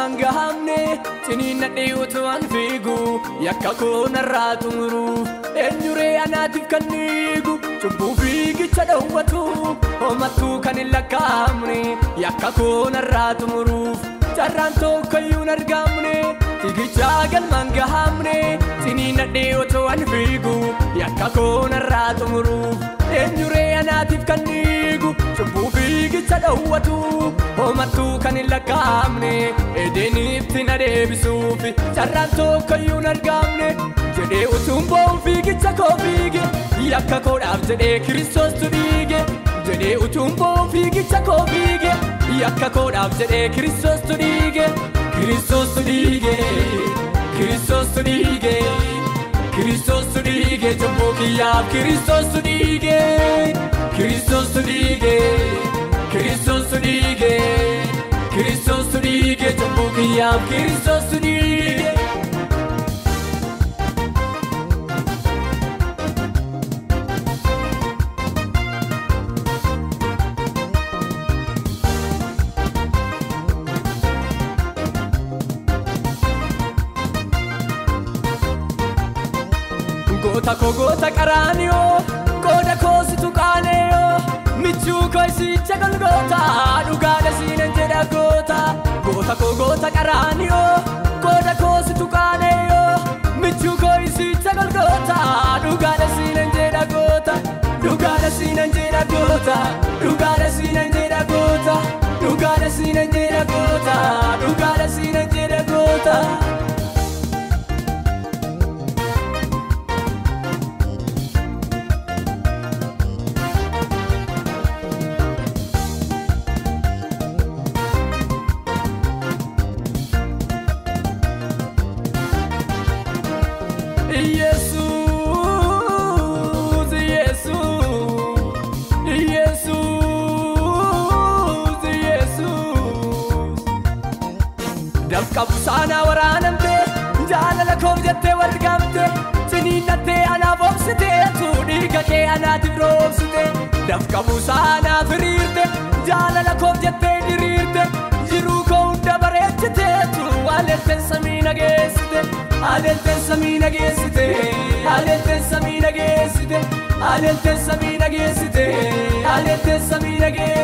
galmaan gahamne ciniinnadhee utuu an fiigu yakka koo narraa xumuruuf eenyuree anaatiif kan dhiigu cubbuu fiigicha dhowwatu homattuu kan hin lakkaa'amne yakka koo narraa xumuruuf carraan tokkoyyuu hin argamne fiigicha galmaan gahamne ciniinnadhee utuu an fiigu yakka koo narraa xumuruuf eenyuree anaatiif kan dhiigu cubbuu fiigicha dhowwatu homattuu kan hin lakkaa'amne edeenitti na deebisuuf carraan tokkoyyuu hin argamne jedhee utuun bo'uun fiigicha koo fiige yakka koodhaaf jedhee Kiristoostu dhiige jedhee utuun bo'uun fiigicha koo fiige yakka koodhaaf jedhee Kiristoostu dhiige Kiristoostu dhiige Kiristoostu dhiige Kiristoostu dhiige cubbuu kiyyaaf Kiristoostu dhiige Kiristoostu dhiige Kiristoostu dhiige Kiristoostu dhiige cubbuu kiyyaaf Kiristoostu dhiige Goota koo goota qaraaniyoo qooda koo situ qaaneyoo michuu koo isicha Golgoota dhugaadha siinan jedha goota goota koo goota qaraaniyoo qooda koo situ qaaneyoo michuu koo isicha Golgoota dhugaadha siinan jedha goota dhugaadha siinan jedha goota dhugaadha siinan jedha goota dhugaadha siinan jedha goota dhugaadha siinan jedha goota Dafqabu saanaa waraanamte jaalala koof jettee walgamte ciniinnattee anaaf obsiteetu dhiiga kee anaatiif roobsite dafqabu saanaa firiirte jaalala koof jettee diriirte jiruu koo hunda bareechiteetu aleelteen samii nageessite aleelteen samii nageessite aleelteen samii nageessite aleelteen samii nageessite aleelteen samii nageessite